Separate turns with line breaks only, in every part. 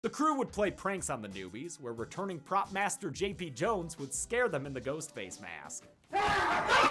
The crew would play pranks on the newbies, where returning prop master JP Jones would scare them in the Ghostface mask.
Oh,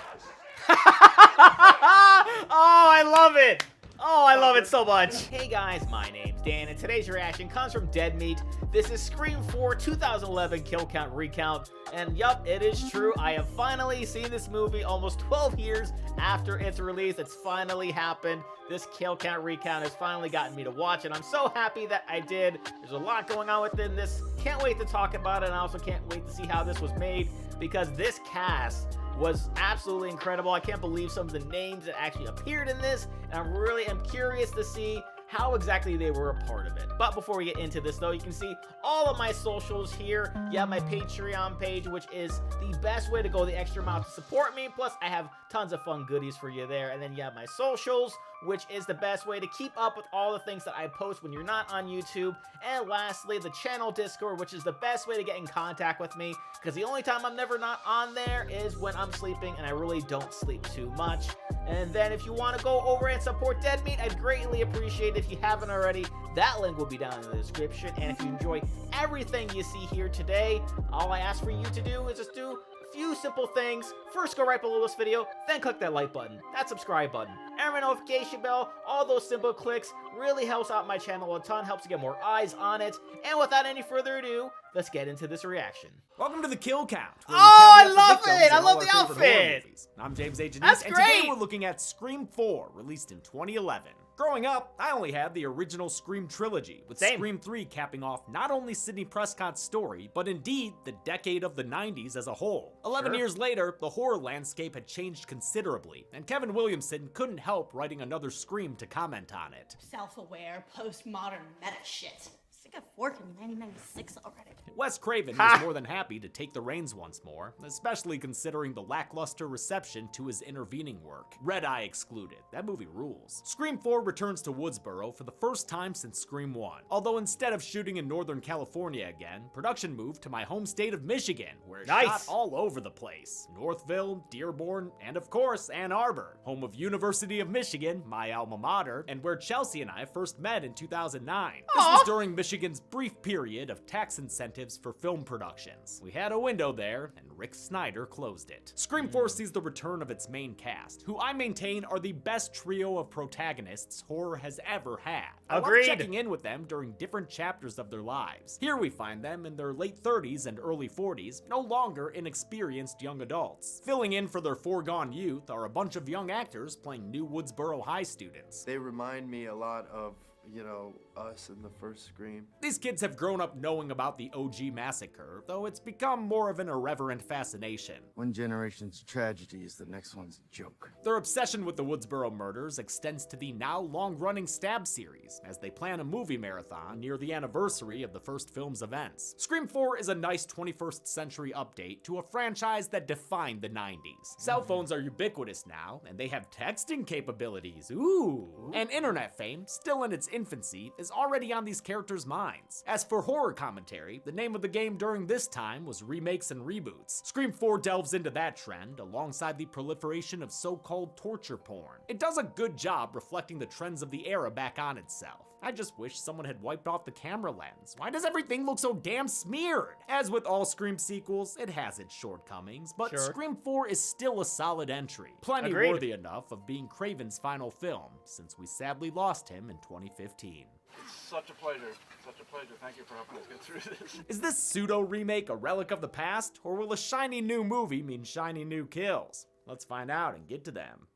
I love it! Oh, I love it so much. Hey guys, my name's Dan, and today's reaction comes from Dead Meat. This is Scream 4 2011 Kill Count Recount. And yup, it is true. I have finally seen this movie almost 12 years after its release. It's finally happened. This Kill Count Recount has finally gotten me to watch it. I'm so happy that I did. There's a lot going on within this. Can't wait to talk about it, and I also can't wait to see how this was made, because this cast was absolutely incredible. I can't believe some of the names that actually appeared in this, and I really am curious to see how exactly they were a part of it. But before we get into this though, you can see all of my socials here. You have my Patreon page, which is the best way to go the extra mile to support me. Plus, I have tons of fun goodies for you there. And then you have my socials, which is the best way to keep up with all the things that I post when you're not on YouTube. And lastly, the channel Discord, which is the best way to get in contact with me, because the only time I'm never not on there is when I'm sleeping, and I really don't sleep too much. And then if you want to go over and support Dead Meat, I'd greatly appreciate it if you haven't already. That link will be down in the description. And if you enjoy everything you see here today, all I ask for you to do is just do a few simple things. First, go right below this video, then click that like button, that subscribe button, and my notification bell. All those simple clicks really helps out my channel a ton, helps to get more eyes on it. And without any further ado, let's get into this reaction.
Welcome to the Kill Count.
Oh, I love it! I love the outfit!
I'm James A. Janice,
That's
and
great!
Today we're looking at Scream 4, released in 2011. Growing up, I only had the original Scream trilogy, with Scream 3 capping off not only Sidney Prescott's story, but indeed the decade of the 90s as a whole. 11 years later, the horror landscape had changed considerably, and Kevin Williamson couldn't help writing another Scream to comment on it.
Self-aware, postmodern meta shit. Stick a fork in 1996 already.
Wes Craven was more than happy to take the reins once more, especially considering the lackluster reception to his intervening work. Red Eye excluded. That movie rules. Scream 4 returns to Woodsboro for the first time since Scream 1. Although instead of shooting in Northern California again, production moved to my home state of Michigan, where it shot all over the place. Northville, Dearborn, and of course, Ann Arbor, home of University of Michigan, my alma mater, and where Chelsea and I first met in 2009. This was during Michigan's brief period of tax incentives for film productions. We had a window there, and Rick Snyder closed it. Scream 4 sees the return of its main cast, who I maintain are the best trio of protagonists horror has ever had. I love checking in with them during different chapters of their lives. Here we find them in their late 30s and early 40s, no longer inexperienced young adults. Filling in for their foregone youth are a bunch of young actors playing new Woodsboro High students.
They remind me a lot of, you know, us in the first Scream.
These kids have grown up knowing about the OG massacre, though it's become more of an irreverent fascination.
One generation's tragedy is the next one's joke.
Their obsession with the Woodsboro murders extends to the now long-running Stab series, as they plan a movie marathon near the anniversary of the first film's events. Scream 4 is a nice 21st century update to a franchise that defined the 90s. Cell phones are ubiquitous now, and they have texting capabilities. Ooh! And internet fame, still in its infancy, is already on these characters' minds. As for horror commentary, the name of the game during this time was remakes and reboots. Scream 4 delves into that trend alongside the proliferation of so-called torture porn. It does a good job reflecting the trends of the era back on itself. I just wish someone had wiped off the camera lens. Why does everything look so damn smeared? As with all Scream sequels, it has its shortcomings, but Scream 4 is still a solid entry. Plenty worthy enough of being Craven's final film, since we sadly lost him in 2015.
It's such a pleasure. Such a pleasure. Thank you for helping us get through this.
Is this pseudo-remake a relic of the past, or will a shiny new movie mean shiny new kills? Let's find out and get to them.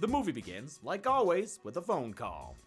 The movie begins, like always, with a phone call.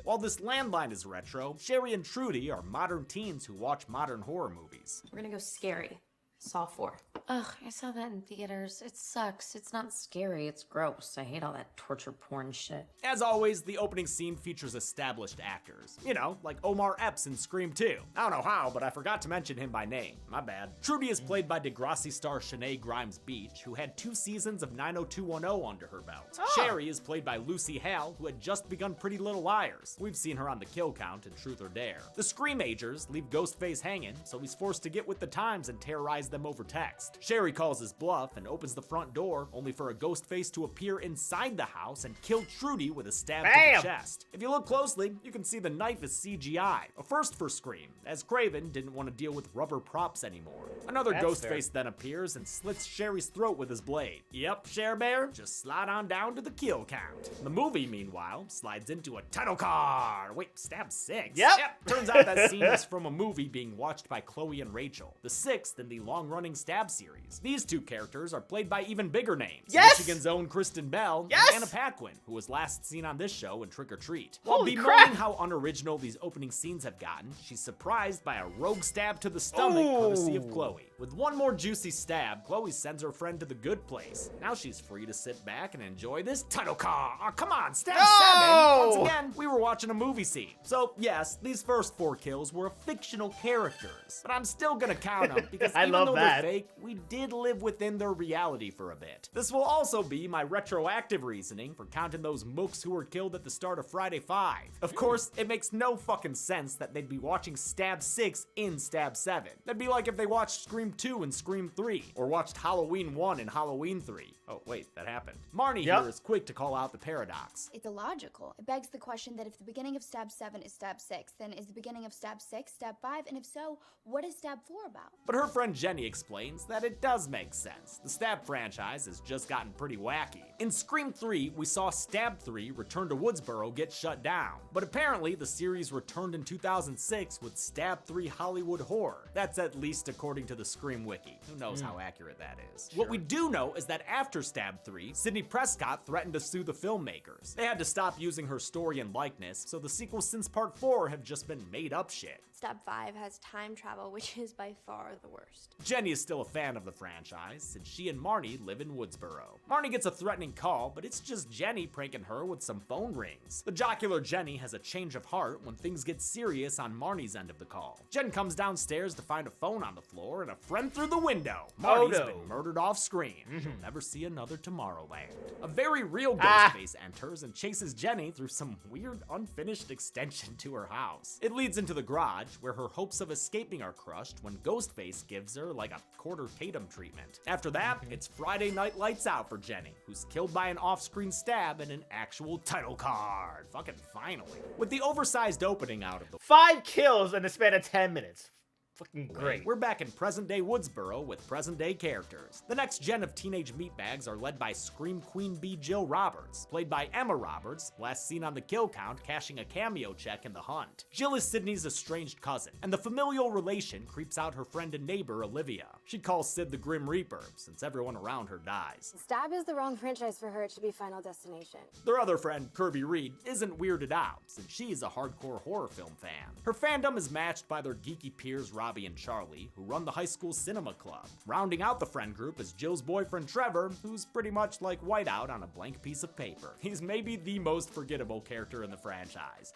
While this landline is retro, Sherry and Trudy are modern teens who watch modern horror movies.
We're gonna go scary. Saw 4.
Ugh, I saw that in theaters. It sucks. It's not scary, it's gross. I hate all that torture porn shit.
As always, the opening scene features established actors. You know, like Omar Epps in Scream 2. I don't know how, but I forgot to mention him by name. My bad. Trudy is played by Degrassi star Shanae Grimes Beach, who had 2 seasons of 90210 under her belt. Sherry is played by Lucy Hale, who had just begun Pretty Little Liars. We've seen her on The Kill Count and Truth or Dare. The Scream-agers leave Ghostface hanging, so he's forced to get with the times and terrorize them over text. Sherry calls his bluff and opens the front door, only for a ghost face to appear inside the house and kill Trudy with a stab to
Bam!
the chest. If you look closely, you can see the knife is CGI, a first for Scream, as Craven didn't want to deal with rubber props anymore. Another
That's
ghost
fair.
face then appears and slits Sherry's throat with his blade. Yep, Cher Bear, just slide on down to the kill count. The movie, meanwhile, slides into a title card. Wait, stab 6?
Yep.
Turns out that scene is from a movie being watched by Chloe and Rachel, the 6th in the long-running Stab series. These two characters are played by even bigger names.
Yes!
Michigan's own Kristen Bell
Yes!
and Anna Paquin, who was last seen on this show in Trick or Treat. While
Holy
bemoaning
crap!
how unoriginal these opening scenes have gotten, she's surprised by a rogue stab to the stomach courtesy of Chloe. With one more juicy stab, Chloe sends her friend to the good place. Now she's free to sit back and enjoy this title card. Oh, come on, stab 7! Once again, we were watching a movie scene. So yes, these first 4 kills were fictional characters, but I'm still gonna count them because
I
even
love
though
that.
they're fake, we did live within their reality for a bit. This will also be my retroactive reasoning for counting those mooks who were killed at the start of Friday 5. Of course, it makes no fucking sense that they'd be watching Stab 6 in Stab 7. That'd be like if they watched Scream 2 and Scream 3, or watched Halloween 1 and Halloween 3. Oh wait, that happened. Marnie
Yep.
here is quick to call out the paradox.
It's illogical. It begs the question that if the beginning of Stab 7 is Stab 6, then is the beginning of Stab 6 Stab 5? And if so, what is Stab 4 about?
But her friend Jenny explains that it does make sense. The Stab franchise has just gotten pretty wacky. In Scream 3, we saw Stab 3 Return to Woodsboro get shut down. But apparently, the series returned in 2006 with Stab 3 Hollywood Horror. That's at least according to the Scream Wiki. Who knows how accurate that is. What we do know is that after Stab 3, Sidney Prescott threatened to sue the filmmakers. They had to stop using her story and likeness, so the sequels since Part 4 have just been made up shit.
Stab 5 has time travel, which is by far the worst.
Jenny is still a fan of the franchise, since she and Marnie live in Woodsboro. Marnie gets a threatening call, but it's just Jenny pranking her with some phone rings. The jocular Jenny has a change of heart when things get serious on Marnie's end of the call. Jen comes downstairs to find a phone on the floor and a friend through the window. Marnie's been murdered off screen. She'll never see another Tomorrowland. A very real Ghostface enters and chases Jenny through some weird unfinished extension to her house. It leads into the garage, where her hopes of escaping are crushed when Ghostface gives her like a quarter Tatum treatment. After that, it's Friday Night Lights Out for Jenny, who's killed by an off-screen stab and an actual title card. Fucking finally. With the oversized opening out of the
5 kills in the span of 10 minutes. Fucking great.
We're back in present-day Woodsboro with present-day characters. The next gen of teenage meatbags are led by Scream Queen Bee Jill Roberts, played by Emma Roberts, last seen on the kill count cashing a cameo check in The Hunt. Jill is Sydney's estranged cousin, and the familial relation creeps out her friend and neighbor Olivia. She calls Sid the Grim Reaper, since everyone around her dies.
Stab is the wrong franchise for her. It should be Final Destination.
Their other friend, Kirby Reed, isn't weirded out, since she is a hardcore horror film fan. Her fandom is matched by their geeky peers Robbie and Charlie, who run the high school cinema club. Rounding out the friend group is Jill's boyfriend Trevor, who's pretty much like Whiteout on a blank piece of paper. He's maybe the most forgettable character in the franchise.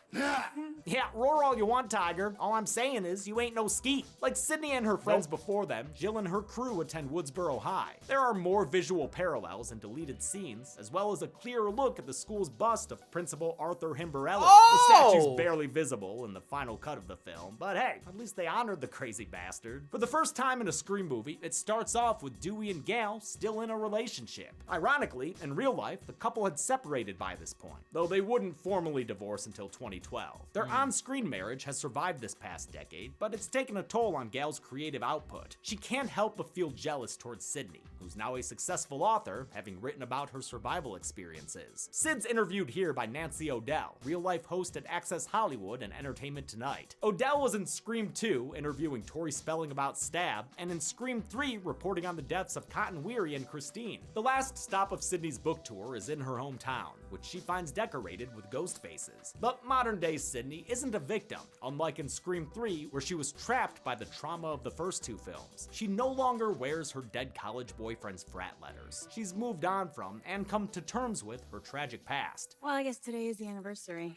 Yeah, roar all you want, Tiger. All I'm saying is, you ain't no skeet. Like Sydney and her friends before them, Jill and her crew attend Woodsboro High. There are more visual parallels and deleted scenes, as well as a clearer look at the school's bust of Principal Arthur Himbarelli. The statue's barely visible in the final cut of the film, but hey, at least they honored the crazy bastard. For the first time in a Scream movie, it starts off with Dewey and Gail still in a relationship. Ironically, in real life, the couple had separated by this point, though they wouldn't formally divorce until 2012. Their on-screen marriage has survived this past decade, but it's taken a toll on Gail's creative output. She can't help but feel jealous towards Sydney, who's now a successful author, having written about her survival experiences. Sid's interviewed here by Nancy O'Dell, real-life host at Access Hollywood and Entertainment Tonight. O'Dell was in Scream 2, interviewing Tori Spelling about Stab, and in Scream 3, reporting on the deaths of Cotton Weary and Christine. The last stop of Sydney's book tour is in her hometown, which she finds decorated with ghost faces. But modern-day Sydney isn't a victim, unlike in Scream 3, where she was trapped by the trauma of the first 2 films. She no longer wears her dead college boyfriend's frat letters. She's moved on from and come to terms with her tragic past.
Well, I guess today is the anniversary.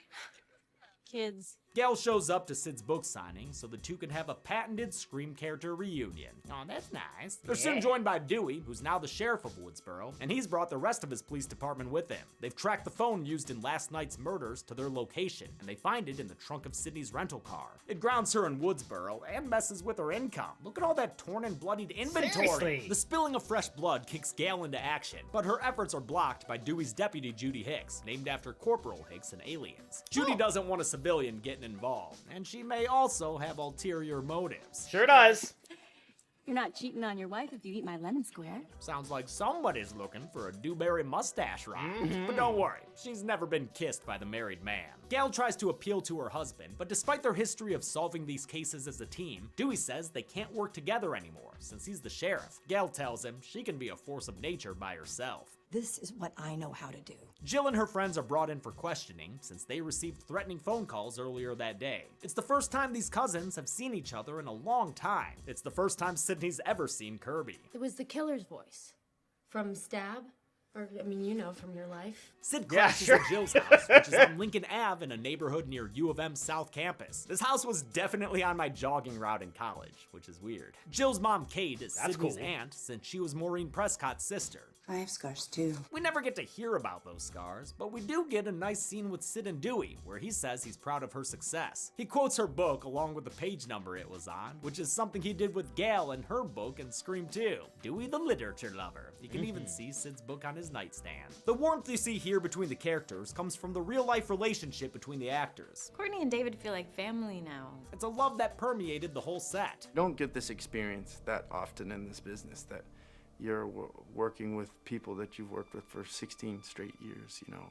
Kids.
Gale shows up to Sid's book signing so the two can have a patented Scream character reunion. Oh, that's nice. They're soon joined by Dewey, who's now the sheriff of Woodsboro, and he's brought the rest of his police department with him. They've tracked the phone used in last night's murders to their location, and they find it in the trunk of Sydney's rental car. It grounds her in Woodsboro and messes with her income. Look at all that torn and bloodied inventory.
Seriously?
The spilling of fresh blood kicks Gale into action, but her efforts are blocked by Dewey's deputy Judy Hicks, named after Corporal Hicks in Aliens. Judy doesn't want a civilian getting involved, and she may also have ulterior motives.
Sure does.
You're not cheating on your wife if you eat my lemon square.
Sounds like somebody's looking for a dewberry mustache ride. But don't worry, she's never been kissed by the married man. Gale tries to appeal to her husband, but despite their history of solving these cases as a team, Dewey says they can't work together anymore since he's the sheriff. Gale tells him she can be a force of nature by herself.
This is what I know how to do.
Jill and her friends are brought in for questioning since they received threatening phone calls earlier that day. It's the first time these cousins have seen each other in a long time. It's the first time Sydney's ever seen Kirby.
It was the killer's voice. From Stab? Or, I mean, you know, from your life.
Sid crashes at Jill's house, which is on Lincoln Ave in a neighborhood near U of M's South Campus. This house was definitely on my jogging route in college, which is weird. Jill's mom, Kate, is Sydney's aunt since she was Maureen Prescott's sister.
I have scars too.
We never get to hear about those scars, but we do get a nice scene with Sid and Dewey, where he says he's proud of her success. He quotes her book along with the page number it was on, which is something he did with Gale in her book in Scream 2. Dewey the literature lover. You can even see Sid's book on his nightstand. The warmth you see here between the characters comes from the real-life relationship between the actors.
Courtney and David feel like family now.
It's a love that permeated the whole set.
You don't get this experience that often in this business, that you're working with people that you've worked with for 16 straight years. You know,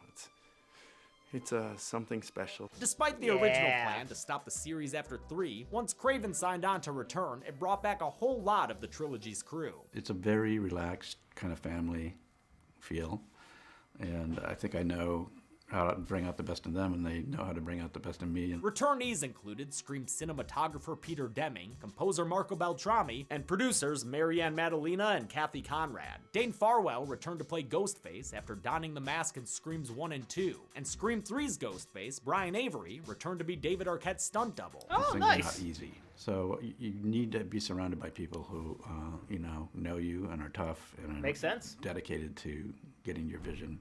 it's something special.
Despite the original plan to stop the series after 3, once Craven signed on to return, it brought back a whole lot of the trilogy's crew.
It's a very relaxed kind of family feel, and I think I know how to bring out the best in them, and they know how to bring out the best in me.
Returnees included Scream cinematographer Peter Deming, composer Marco Beltrami, and producers Marianne Madalena and Kathy Conrad. Dane Farwell returned to play Ghostface after donning the mask in Screams 1 and 2, and Scream 3's Ghostface, Brian Avery, returned to be David Arquette's stunt double.
Oh, nice. Not easy. So you need to be surrounded by people who, know you and are tough and
Makes sense.
dedicated to getting your vision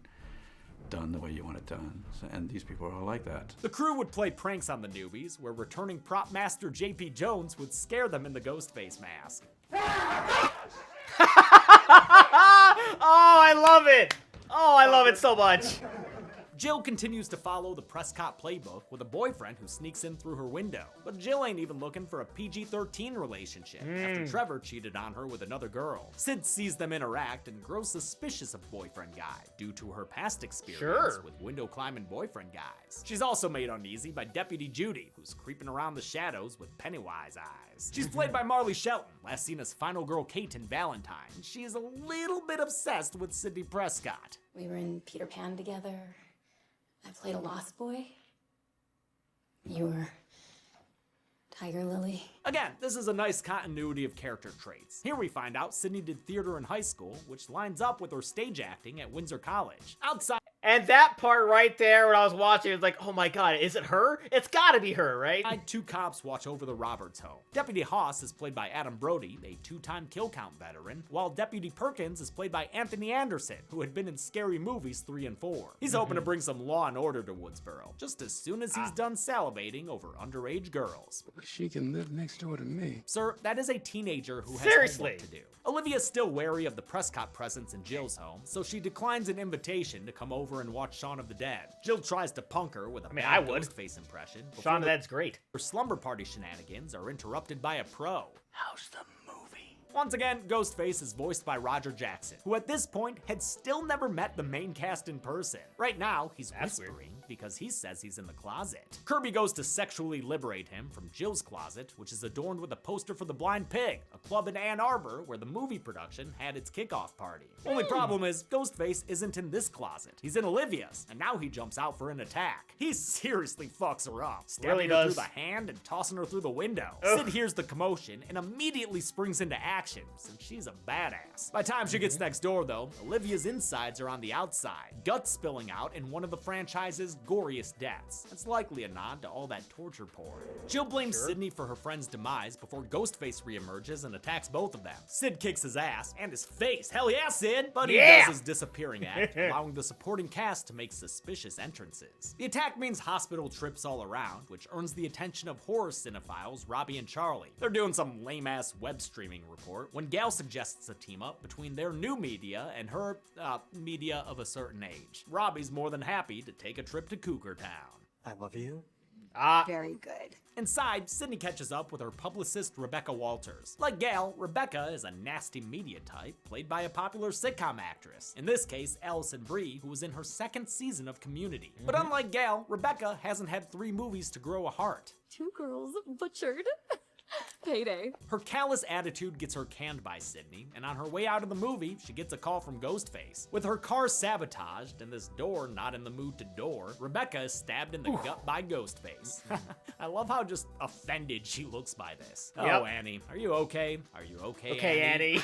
done the way you want it done, and these people are all like that.
The crew would play pranks on the newbies, where returning prop master J.P. Jones would scare them in the Ghostface mask.
Oh, I love it! Oh, I love it so much.
Jill continues to follow the Prescott playbook with a boyfriend who sneaks in through her window. But Jill ain't even looking for a PG-13 relationship after Trevor cheated on her with another girl. Sid sees them interact and grows suspicious of boyfriend guy due to her past experience with window climbing boyfriend guys. She's also made uneasy by Deputy Judy, who's creeping around the shadows with Pennywise eyes. She's played by Marley Shelton, last seen as final girl Kate in Valentine. She is a little bit obsessed with Sidney Prescott.
We were in Peter Pan together. I played a lost boy. You were Tiger Lily.
Again, this is a nice continuity of character traits. Here we find out Sydney did theater in high school, which lines up with her stage acting at Windsor College. Outside.
And that part right there, when I was watching, it was like, oh my god, is it her? It's gotta be her, right?
Two cops watch over the Roberts home. Deputy Haas is played by Adam Brody, a 2-time kill count veteran, while Deputy Perkins is played by Anthony Anderson, who had been in Scary Movies 3 and 4. He's hoping to bring some law and order to Woodsboro, just as soon as he's done salivating over underage girls.
She can live next door to me.
Sir, that is a teenager who has homework to do. Olivia's still wary of the Prescott presence in Jill's home, so she declines an invitation to come over and watch Shaun of the Dead. Jill tries to punk her with a bad Ghostface impression.
Shaun of the Dead's great.
Her slumber party shenanigans are interrupted by a pro.
How's the movie?
Once again, Ghostface is voiced by Roger Jackson, who at this point had still never met the main cast in person. Right now, he's whispering because he says he's in the closet. Kirby goes to sexually liberate him from Jill's closet, which is adorned with a poster for the Blind Pig, a club in Ann Arbor where the movie production had its kickoff party. Only problem is, Ghostface isn't in this closet. He's in Olivia's, and now he jumps out for an attack. He seriously fucks her up, stabbing her through the hand and tossing her through the window. Sid hears the commotion and immediately springs into action, since she's a badass. By the time she gets next door, though, Olivia's insides are on the outside, guts spilling out in one of the franchise's goriest deaths. It's likely a nod to all that torture porn. Jill blames Sydney for her friend's demise before Ghostface reemerges and attacks both of them. Sid kicks his ass, and his face, hell yeah Sid, but he does his disappearing act, allowing the supporting cast to make suspicious entrances. The attack means hospital trips all around, which earns the attention of horror cinephiles Robbie and Charlie. They're doing some lame-ass web streaming report when Gal suggests a team-up between their new media and her, media of a certain age. Robbie's more than happy to take a trip to Cougar Town.
I love you.
Very good.
Inside, Sydney catches up with her publicist Rebecca Walters. Like Gal, Rebecca is a nasty media type played by a popular sitcom actress. In this case, Allison Brie, who was in her second season of Community. But unlike Gal, Rebecca hasn't had 3 movies to grow a heart.
2 girls butchered. Payday.
Her callous attitude gets her canned by Sydney, and on her way out of the movie, she gets a call from Ghostface. With her car sabotaged and this door not in the mood to door, Rebecca is stabbed in the gut by Ghostface. I love how just offended she looks by this. Oh, Annie, are you okay? Are you okay,
Okay, Annie.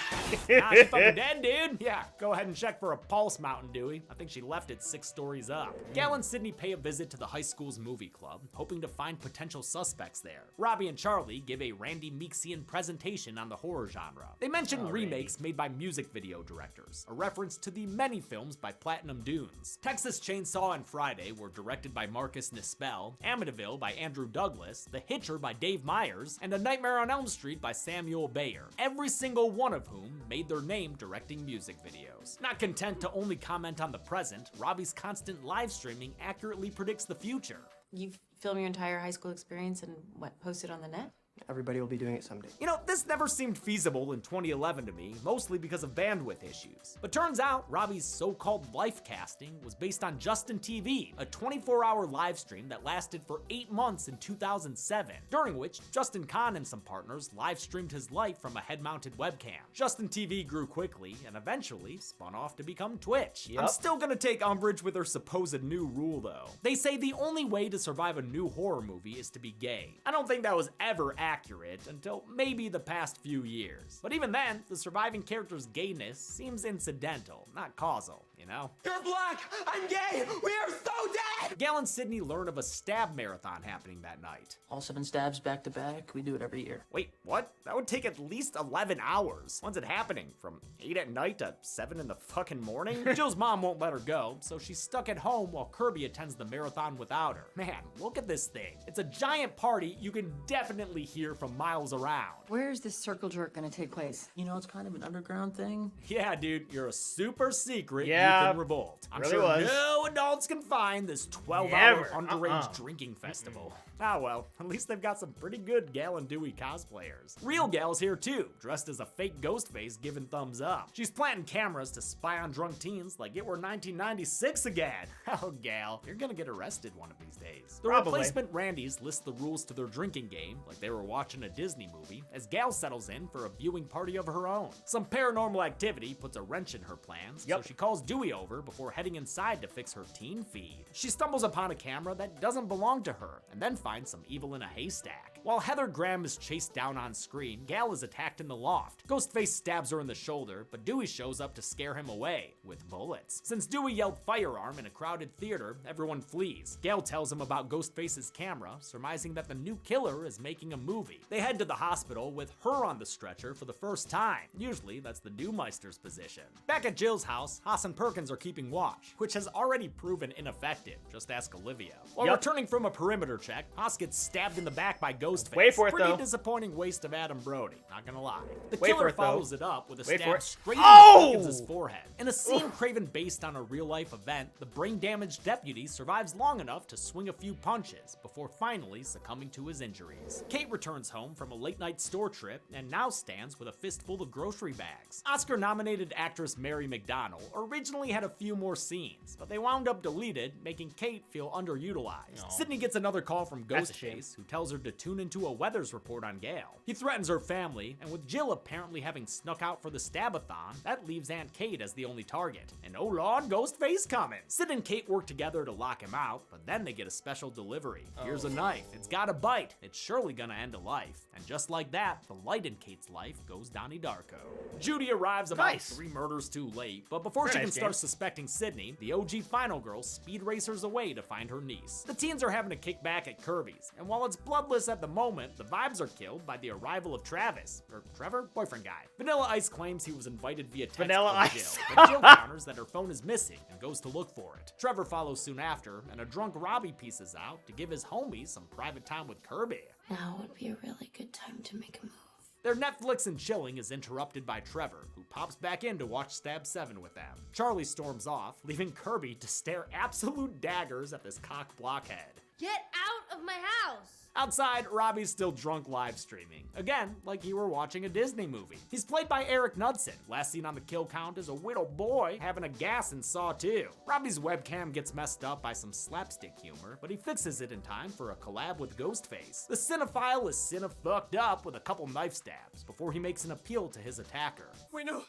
Nah, she's fucking dead, dude. Yeah, go ahead and check for a pulse, Mountain Dewey. I think she left it 6 stories up. Gal and Sydney pay a visit to the high school's movie club, hoping to find potential suspects there. Robbie and Charlie give a Randy Meeksian presentation on the horror genre. They mention remakes made by music video directors, a reference to the many films by Platinum Dunes. Texas Chainsaw and Friday were directed by Marcus Nispel, Amityville by Andrew Douglas, The Hitcher by Dave Myers, and A Nightmare on Elm Street by Samuel Bayer, every single one of whom made their name directing music videos. Not content to only comment on the present, Robbie's constant live streaming accurately predicts the future.
You film your entire high school experience and post it on the net?
Everybody will be doing it someday.
You know, this never seemed feasible in 2011 to me, mostly because of bandwidth issues. But turns out, Robbie's so-called life casting was based on Justin TV, a 24-hour live stream that lasted for 8 months in 2007, during which Justin Kahn and some partners live-streamed his life from a head-mounted webcam. Justin TV grew quickly and eventually spun off to become Twitch. I'm still gonna take umbrage with their supposed new rule, though. They say the only way to survive a new horror movie is to be gay. I don't think that was ever accurate until maybe the past few years. But even then, the surviving character's gayness seems incidental, not causal, you know?
You're black! I'm gay! We are so dead!
Gal and Sydney learn of a stab marathon happening that night.
All 7 stabs back to back. We do it every year.
Wait, what? That would take at least 11 hours. When's it happening? From 8 at night to 7 in the fucking morning? Jill's mom won't let her go, so she's stuck at home while Kirby attends the marathon without her. Man, look at this thing. It's a giant party you can definitely hear from miles around.
Where's this circle jerk gonna take place?
You know, it's kind of an underground thing.
Yeah, dude, you're a super secret youth in revolt. I'm
really
sure no adults can find this 12-hour underage drinking festival. Ah well, at least they've got some pretty good Gal and Dewey cosplayers. Real Gal's here too, dressed as a fake Ghostface giving thumbs up. She's planting cameras to spy on drunk teens like it were 1996 again. Oh, Gal, you're gonna get arrested one of these days. The replacement Randys list the rules to their drinking game like they were watching a Disney movie as Gal settles in for a viewing party of her own. Some paranormal activity puts a wrench in her plans, so she calls Dewey over before heading inside to fix her teen feed. She stumbles upon a camera that doesn't belong to her, and then finds some evil in a haystack. While Heather Graham is chased down on screen, Gal is attacked in the loft. Ghostface stabs her in the shoulder, but Dewey shows up to scare him away with bullets. Since Dewey yelled firearm in a crowded theater, everyone flees. Gal tells him about Ghostface's camera, surmising that the new killer is making a movie. They head to the hospital with her on the stretcher for the first time. Usually, that's the Dewmeister's position. Back at Jill's house, Haas and Perkins are keeping watch, which has already proven ineffective. Just ask Olivia. While returning from a perimeter check, Haas gets stabbed in the back by Ghostface.
Wait for it,
Pretty
though.
disappointing waste of Adam Brody, not gonna lie. The
Wait
killer
for it, though.
follows it up with a
Wait for
stab
it.
straight into Perkins' forehead. In a scene Craven based on a real-life event, the brain-damaged deputy survives long enough to swing a few punches before finally succumbing to his injuries. Kate returns home from a late-night store trip and now stands with a fistful of grocery bags. Oscar-nominated actress Mary McDonnell originally had a few more scenes, but they wound up deleted, making Kate feel underutilized. Sydney gets another call from Ghostface, who tells her to tune into a weather's report on Gal. He threatens her family, and with Jill apparently having snuck out for the stabathon, that leaves Aunt Kate as the only target. And oh lord, Ghostface coming! Sid and Kate work together to lock him out, but then they get a special delivery. Here's a knife. It's got a bite. It's surely gonna end a life. And just like that, the light in Kate's life goes Donnie Darko. Judy arrives about 3 murders too late, but before she can start starts suspecting Sydney, the OG final girl speed racers away to find her niece. The teens are having a kick back at Kirby's, and while it's bloodless at the moment, the vibes are killed by the arrival of Travis, or Trevor, boyfriend guy. Vanilla Ice claims he was invited via text
Vanilla
from
Ice.
Jill, but Jill counters that her phone is missing and goes to look for it. Trevor follows soon after, and a drunk Robbie pieces out to give his homies some private time with Kirby.
Now would be a really good time to make a move.
Their Netflix and chilling is interrupted by Trevor, who pops back in to watch Stab 7 with them. Charlie storms off, leaving Kirby to stare absolute daggers at this cock blockhead.
Get out of my house!
Outside, Robbie's still drunk live streaming. Again, like he were watching a Disney movie. He's played by Eric Knudsen, last seen on the kill count as a little boy having a gas in Saw 2. Robbie's webcam gets messed up by some slapstick humor, but he fixes it in time for a collab with Ghostface. The cinephile is fucked up with a couple knife stabs before he makes an appeal to his attacker.
Wait, no.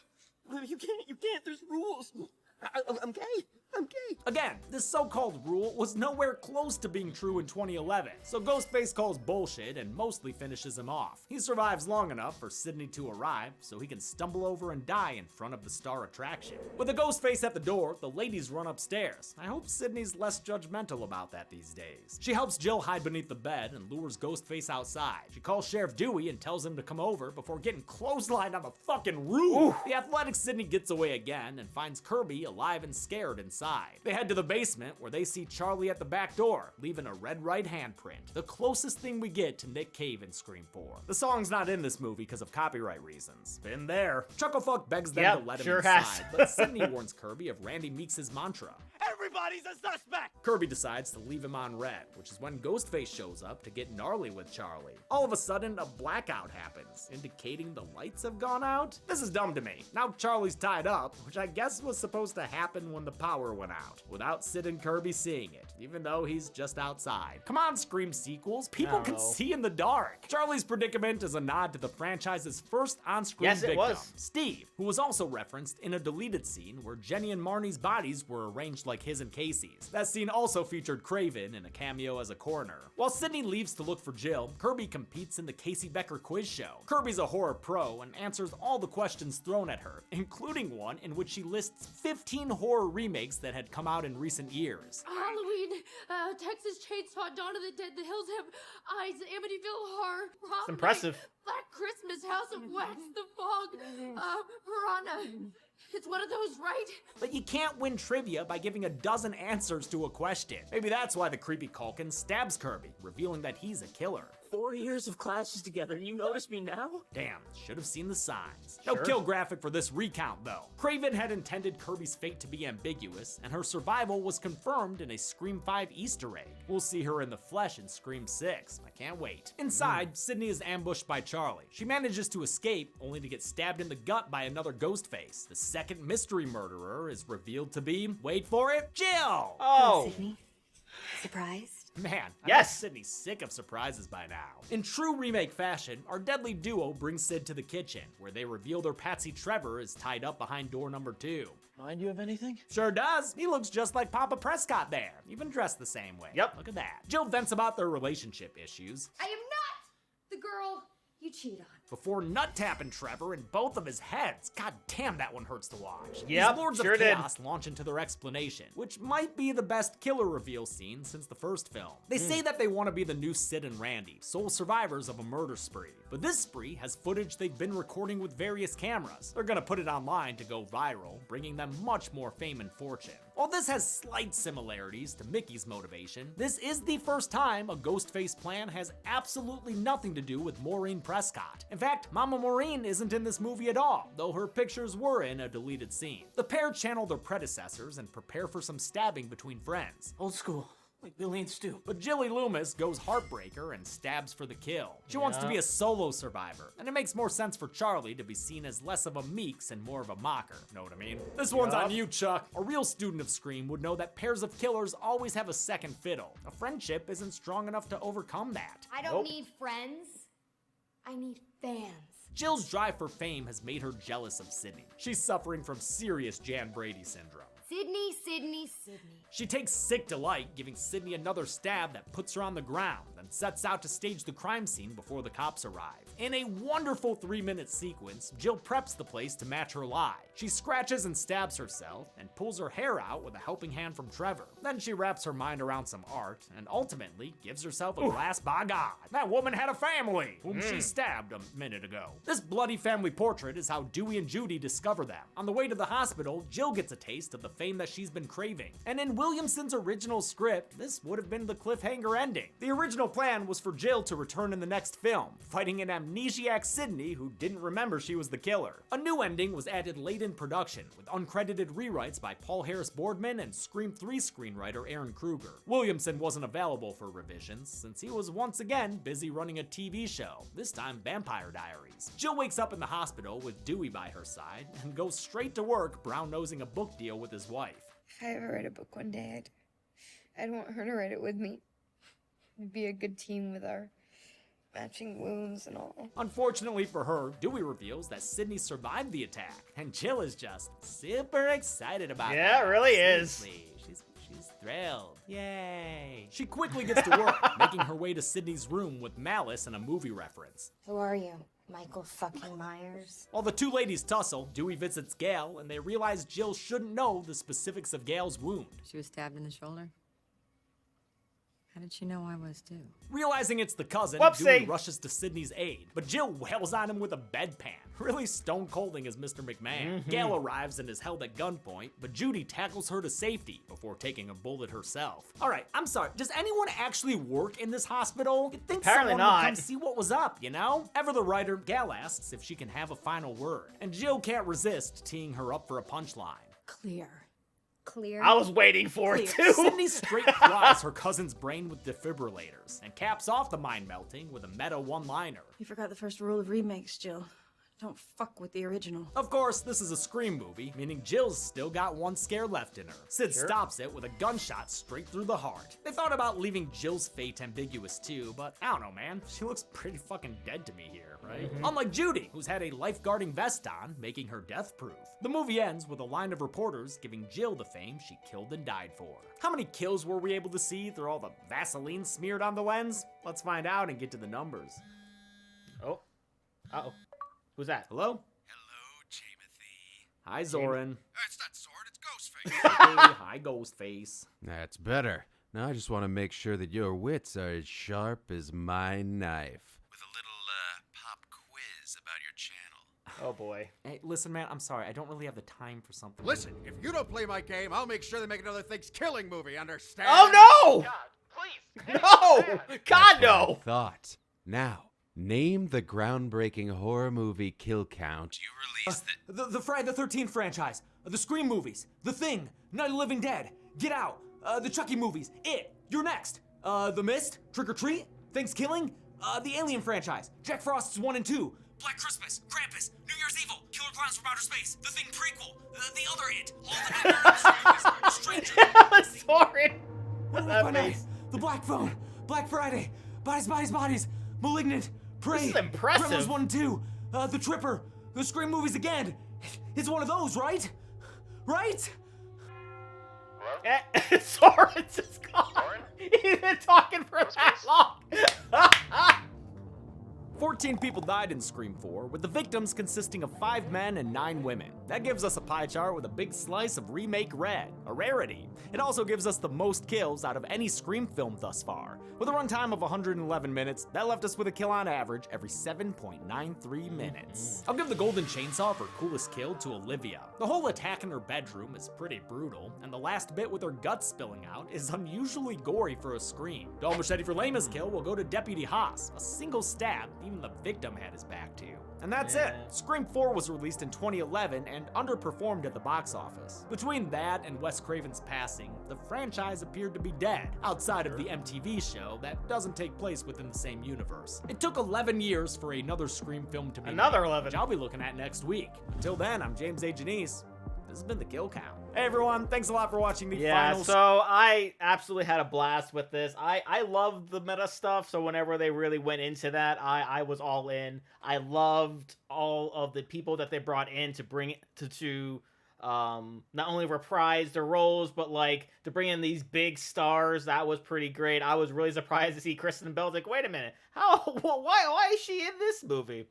You can't. There's rules. I'm gay. I'm gay.
Again, this so-called rule was nowhere close to being true in 2011, so Ghostface calls bullshit and mostly finishes him off. He survives long enough for Sydney to arrive so he can stumble over and die in front of the star attraction. With a Ghostface at the door, the ladies run upstairs. I hope Sydney's less judgmental about that these days. She helps Jill hide beneath the bed and lures Ghostface outside. She calls Sheriff Dewey and tells him to come over before getting clotheslined on the fucking roof. Ooh. The athletic Sydney gets away again and finds Kirby alive and scared inside. They head to the basement where they see Charlie at the back door, leaving a red right handprint, the closest thing we get to Nick Cave in Scream 4. The song's not in this movie because of copyright reasons. Been there. Chucklefuck begs them to let him inside, but Sydney warns Kirby of Randy Meeks' mantra.
Everybody's a suspect!
Kirby decides to leave him on red, which is when Ghostface shows up to get gnarly with Charlie. All of a sudden, a blackout happens, indicating the lights have gone out. This is dumb to me. Now Charlie's tied up, which I guess was supposed to happen when the power went out, without Sid and Kirby seeing it, even though he's just outside. Come on, Scream sequels, people can see in the dark. Charlie's predicament is a nod to the franchise's first on-screen victim, Steve, who was also referenced in a deleted scene where Jenny and Marnie's bodies were arranged like his and Casey's. That scene also featured Craven in a cameo as a coroner. While Sydney leaves to look for Jill, Kirby competes in the Casey Becker quiz show. Kirby's a horror pro and answers all the questions thrown at her, including one in which she lists 15 horror remakes that had come out in recent years.
Halloween, Texas Chainsaw, Dawn of the Dead, The Hills Have Eyes, Amityville Horror, Prom
It's impressive.
Night, Black Christmas, House of Wax, The Fog, Piranha. It's one of those, right?
But you can't win trivia by giving a dozen answers to a question. Maybe that's why the creepy Culkin stabs Kirby, revealing that he's a killer.
4 years of classes together, and you notice me now?
Damn, should have seen the signs. No kill graphic for this recount, though. Craven had intended Kirby's fate to be ambiguous, and her survival was confirmed in a Scream 5 Easter egg. We'll see her in the flesh in Scream 6. I can't wait. Inside, Sydney is ambushed by Charlie. She manages to escape, only to get stabbed in the gut by another Ghostface. The second mystery murderer is revealed to be, wait for it, Jill!
Oh!
Sydney, surprised?
Man, I bet Sydney's sick of surprises by now. In true remake fashion, our deadly duo brings Sid to the kitchen, where they reveal their patsy Trevor is tied up behind door number 2.
Mind you of anything?
Sure does. He looks just like Papa Prescott there, even dressed the same way.
Yep.
Look at that. Jill vents about their relationship issues.
I am not the girl you cheat on.
Before nut-tapping Trevor in both of his heads. God damn, that one hurts to watch.
Yep,
These Lords of Chaos launch into their explanation, which might be the best killer reveal scene since the first film. They say that they want to be the new Sid and Randy, sole survivors of a murder spree. But this spree has footage they've been recording with various cameras. They're gonna put it online to go viral, bringing them much more fame and fortune. While this has slight similarities to Mickey's motivation, this is the first time a Ghostface plan has absolutely nothing to do with Maureen Prescott. In fact, Mama Maureen isn't in this movie at all, though her pictures were in a deleted scene. The pair channel their predecessors and prepare for some stabbing between friends.
Old school. Like Billy and Stu.
But Jilly Loomis goes heartbreaker and stabs for the kill. She wants to be a solo survivor, and it makes more sense for Charlie to be seen as less of a Meeks and more of a mocker. Know what I mean? This one's on you, Chuck. A real student of Scream would know that pairs of killers always have a second fiddle. A friendship isn't strong enough to overcome that.
I don't need friends. I need fans.
Jill's drive for fame has made her jealous of Sydney. She's suffering from serious Jan Brady syndrome.
Sydney, Sydney, Sydney.
She takes sick delight giving Sydney another stab that puts her on the ground, then sets out to stage the crime scene before the cops arrive. In a wonderful 3-minute sequence, Jill preps the place to match her lie. She scratches and stabs herself, and pulls her hair out with a helping hand from Trevor. Then she wraps her mind around some art, and ultimately gives herself a glass by God. That woman had a family, whom she stabbed a minute ago. This bloody family portrait is how Dewey and Judy discover them. On the way to the hospital, Jill gets a taste of the fame that she's been craving. And in Williamson's original script, this would have been the cliffhanger ending. The original plan was for Jill to return in the next film, fighting an amnesiac Sydney who didn't remember she was the killer. A new ending was added late in production, with uncredited rewrites by Paul Harris Boardman and Scream 3 screenwriter Aaron Kruger. Williamson wasn't available for revisions, since he was once again busy running a TV show, this time Vampire Diaries. Jill wakes up in the hospital with Dewey by her side, and goes straight to work brown-nosing a book deal with his wife.
If I ever write a book one day, I'd want her to write it with me. It'd be a good team with our matching wounds and all.
Unfortunately for her, Dewey reveals that Sydney survived the attack, and Jill is just super excited about it.
Yeah, it really is.
Seriously, she's thrilled. Yay. She quickly gets to work, making her way to Sydney's room with Malice and a movie reference.
Who are you? Michael fucking Myers?
While the two ladies tussle, Dewey visits Gail, and they realize Jill shouldn't know the specifics of Gail's wound.
She was stabbed in the shoulder? How did she know I was too?
Realizing it's the cousin,
Whoopsie.
Dewey rushes to Sydney's aid, but Jill wails on him with a bedpan, really stone colding as Mr. McMahon. Gail arrives and is held at gunpoint, but Judy tackles her to safety before taking a bullet herself. Alright, I'm sorry, does anyone actually work in this hospital? You'd think
Apparently
someone
not.
would come see what was up, you know? Ever the writer, Gail asks if she can have a final word, and Jill can't resist teeing her up for a punchline.
Clear.
Clear.
I was waiting for it too.
Sydney straight flies her cousin's brain with defibrillators and caps off the mind melting with a meta one-liner.
You forgot the first rule of remakes, Jill. Don't fuck with the original.
Of course, this is a Scream movie, meaning Jill's still got one scare left in her. Sid stops it with a gunshot straight through the heart. They thought about leaving Jill's fate ambiguous too, but I don't know, man. She looks pretty fucking dead to me here, right? Unlike Judy, who's had a lifeguarding vest on, making her death-proof. The movie ends with a line of reporters giving Jill the fame she killed and died for. How many kills were we able to see through all the Vaseline smeared on the lens? Let's find out and get to the numbers.
Oh. Uh-oh. Who's that?
Hello?
Hello, Jamothy.
Hi, Zoran.
It's not Sword, it's Ghostface.
Hey, hi, Ghostface.
That's better. Now I just want to make sure that your wits are as sharp as my knife.
With a little, pop quiz about your channel.
Oh boy.
Hey, listen, man, I'm sorry. I don't really have the time for something.
Listen, if you don't play my game, I'll make sure they make another Thanksgiving movie, understand?
Oh no!
God, please.
No! God, no!
Thought. Now, name the groundbreaking horror movie kill count
You released
The Friday the 13th franchise, the Scream movies, The Thing, Night of the Living Dead, Get Out, the Chucky movies, It, You're Next, The Mist, Trick or Treat, Thanksgiving, the Alien franchise, Jack Frost's 1 and 2, Black Christmas, Krampus, New Year's Evil, Killer Clowns from Outer Space, The Thing prequel, the other It, all the Nightmare movies, The Stranger.
Sorry.
That face. The Black Phone, Black Friday, Bodies, Malignant, Prey,
This is impressive.
Gremlins 1 and 2, The Tripper, the Scream movies again. It's one of those, right? Right?
Soren's just gone. He's been talking for that long.
14 people died in Scream 4, with the victims consisting of 5 men and 9 women. That gives us a pie chart with a big slice of remake red, a rarity. It also gives us the most kills out of any Scream film thus far. With a runtime of 111 minutes, that left us with a kill on average every 7.93 minutes. I'll give the golden chainsaw for coolest kill to Olivia. The whole attack in her bedroom is pretty brutal, and the last bit with her guts spilling out is unusually gory for a Scream. Dull machete for lamest kill will go to Deputy Haas, a single stab even the victim had his back to. And that's it. Scream 4 was released in 2011 and underperformed at the box office. Between that and Wes Craven's passing, the franchise appeared to be dead, outside of the MTV show that doesn't take place within the same universe. It took 11 years for another Scream film to be
Another
made,
11.
which I'll be looking at next week. Until then, I'm James A. Janice. This has been The Kill Count. Hey everyone, thanks a lot for watching the finals.
So I absolutely had a blast with this. I love the meta stuff, so whenever they really went into that, I was all in. I loved all of the people that they brought in to bring it to not only reprised their roles, but like to bring in these big stars. That was pretty great. I was really surprised to see Kristen Bell. Like, wait a minute, why is she in this movie?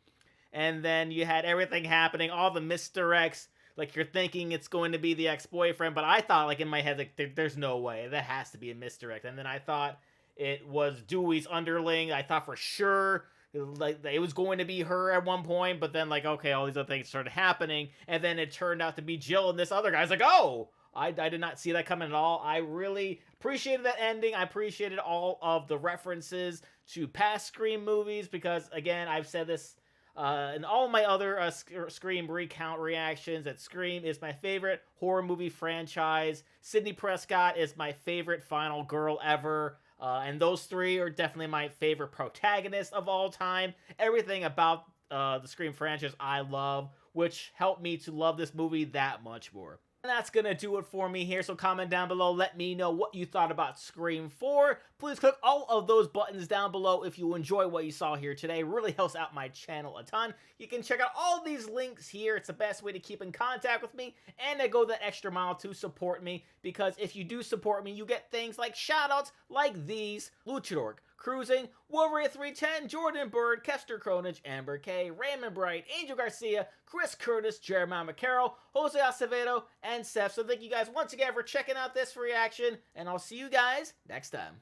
And then you had everything happening, all the misdirects. Like, you're thinking it's going to be the ex-boyfriend, but I thought, like, in my head, like, there's no way. That has to be a misdirect. And then I thought it was Dewey's underling. I thought for sure, like, it was going to be her at one point, but then, like, okay, all these other things started happening, and then it turned out to be Jill, and this other guy's like, oh! I did not see that coming at all. I really appreciated that ending. I appreciated all of the references to past Scream movies, because, again, I've said this in all my other Scream recount reactions, that Scream is my favorite horror movie franchise. Sidney Prescott is my favorite final girl ever. And those three are definitely my favorite protagonists of all time. Everything about the Scream franchise I love, which helped me to love this movie that much more. And that's going to do it for me here, so comment down below, let me know what you thought about Scream 4. Please click all of those buttons down below if you enjoy what you saw here today. It really helps out my channel a ton. You can check out all these links here. It's the best way to keep in contact with me, and to go the extra mile to support me, because if you do support me, you get things like shoutouts like these: Luchador, Cruising, Wolverine 310, Jordan Bird, Kester Kronich, Amber K, Raymond Bright, Angel Garcia, Chris Curtis, Jeremiah McCarroll, Jose Acevedo, and Seth. So thank you guys once again for checking out this reaction, and I'll see you guys next time.